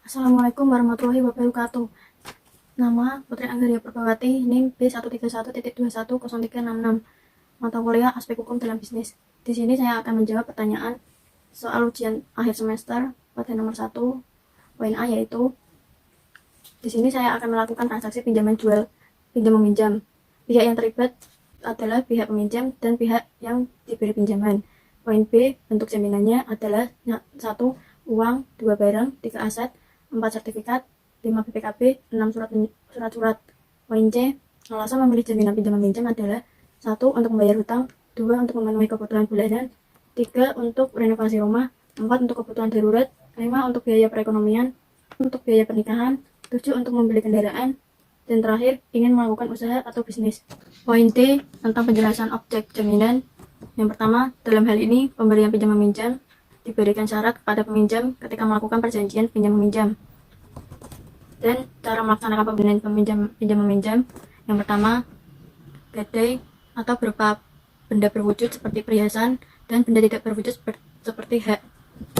Assalamualaikum warahmatullahi wabarakatuh. Nama Putri Anggaria Perbawati, NIM B131.210366. Mata kuliah Aspek Hukum dalam Bisnis. Di sini saya akan menjawab pertanyaan soal ujian akhir semester pada nomor 1, poin A, yaitu di sini saya akan melakukan transaksi pinjaman jual, pinjam meminjam. Pihak yang terlibat adalah pihak peminjam dan pihak yang diberi pinjaman. Poin B, bentuk jaminannya adalah 1. Uang, 2 barang, 3 aset, 4 sertifikat, 5 BPKB, 6 surat-surat. Poin C, alasan memilih jaminan pinjam meminjam adalah 1. Untuk membayar hutang, 2. Untuk memenuhi kebutuhan bulanan, 3. Untuk renovasi rumah, 4. Untuk kebutuhan darurat, 5. Untuk biaya perekonomian, untuk biaya pernikahan, 7. Untuk membeli kendaraan, dan terakhir ingin melakukan usaha atau bisnis. Poin D, tentang penjelasan objek jaminan. Yang pertama, dalam hal ini pemberian pinjam meminjam diberikan syarat kepada peminjam ketika melakukan perjanjian pinjam meminjam. Dan cara melaksanakan pemberian pinjam meminjam, yang pertama, gadai atau berupa benda berwujud seperti perhiasan dan benda tidak berwujud seperti hak.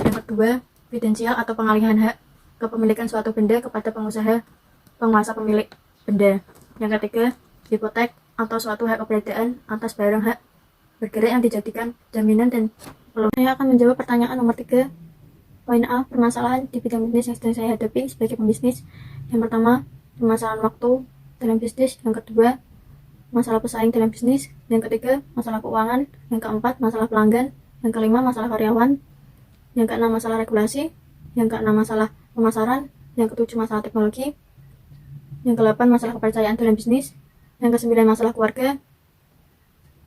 Yang kedua, evidensial atau pengalihan hak kepemilikan suatu benda kepada penguasa pemilik benda. Yang ketiga, hipotek atau suatu hak keberadaan atas barang hak bergerak yang dijadikan jaminan. Dan saya akan menjawab pertanyaan nomor 3. Poin A, permasalahan di bidang bisnis yang sedang saya hadapi sebagai pembisnis. Yang pertama, permasalahan waktu dalam bisnis. Yang kedua, masalah pesaing dalam bisnis. Yang ketiga, masalah keuangan. Yang keempat, masalah pelanggan. Yang kelima, masalah karyawan. Yang keenam, masalah regulasi. Yang keenam, masalah pemasaran. Yang ketujuh, masalah teknologi. Yang kedelapan, masalah kepercayaan dalam bisnis. Yang kesembilan, masalah keluarga.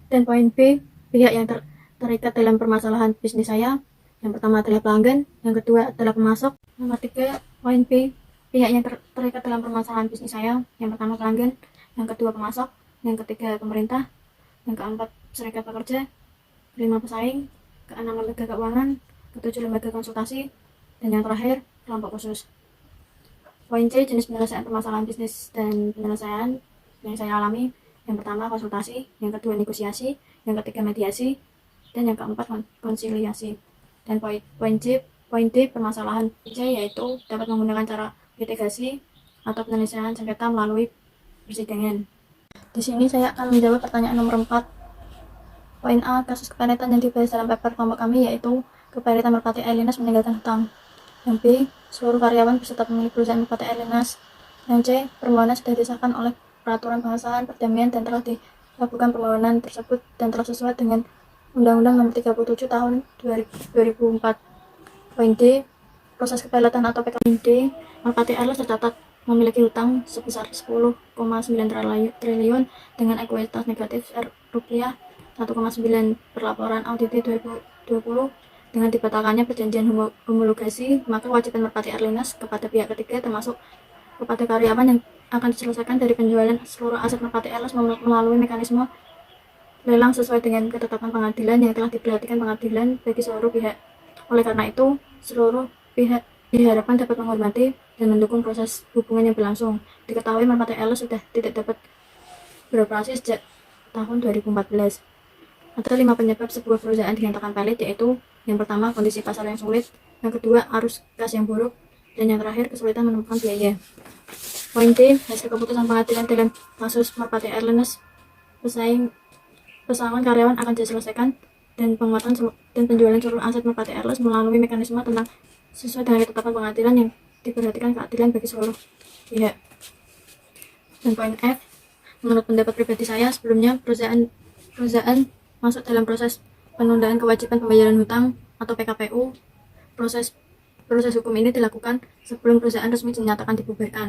Dan poin B, pihak yang terikat dalam permasalahan bisnis saya. Yang pertama adalah pelanggan, yang kedua adalah pemasok. Nomor 3, poin B, pihak yang terikat dalam permasalahan bisnis saya. Yang pertama pelanggan, yang kedua pemasok, yang ketiga pemerintah, yang keempat serikat pekerja, kelima pesaing, keenam lembaga keuangan, ketujuh lembaga konsultasi, dan yang terakhir kelompok khusus. Poin C, jenis penyelesaian permasalahan bisnis dan penyelesaian yang saya alami. Yang pertama konsultasi, yang kedua negosiasi, yang ketiga mediasi, dan yang keempat konsiliasi. Dan poin D, permasalahan C, yaitu dapat menggunakan cara litigasi atau penyelesaian sengketa melalui persidangan. Di sini saya akan menjawab pertanyaan nomor 4. Poin A, kasus kepanitan yang dibahas dalam paper kelompok kami yaitu kepanitan Merpati Airlines meninggalkan hutang. Yang B, seluruh karyawan beserta pemilik perusahaan Merpati Airlines. Yang C, permohonan sudah disahkan oleh peraturan pengesahan perdamaian dan telah dilakukan permohonan tersebut dan telah sesuai dengan Undang-Undang Nomor 37 Tahun 2004. Poin D, proses kepilotan atau PKD. Merpati Airlines tercatat memiliki hutang sebesar 10,9 triliun dengan ekuitas negatif rupiah 1,9 per laporan audit 2020. Dengan dibatalkannya perjanjian homologasi, maka kewajiban Merpati Airlines kepada pihak ketiga termasuk kepada karyawan yang akan diselesaikan dari penjualan seluruh aset Merpati Airlines melalui mekanisme lelang sesuai dengan ketetapan pengadilan yang telah diperhatikan pengadilan bagi seluruh pihak. Oleh karena itu, seluruh pihak diharapkan dapat menghormati dan mendukung proses hubungan yang berlangsung. Diketahui Merpati Airlines sudah tidak dapat beroperasi sejak tahun 2014. Ada 5 penyebab sebuah perusahaan dinyatakan pelit, yaitu yang pertama kondisi pasar yang sulit, yang kedua arus kas yang buruk, dan yang terakhir kesulitan menemukan biaya. Poin D, hasil keputusan pengadilan dalam kasus Merpati Airlines, pesangon karyawan akan diselesaikan dan penguatan dan penjualan seluruh aset Merpati Airlines melalui mekanisme tentang sesuai dengan ketetapan pengadilan yang diperhatikan keadilan bagi seluruh pihak. Dan poin F, menurut pendapat pribadi saya, sebelumnya perusahaan masuk dalam proses penundaan kewajiban pembayaran hutang atau PKPU. Proses hukum ini dilakukan sebelum perusahaan resmi dinyatakan dibubarkan.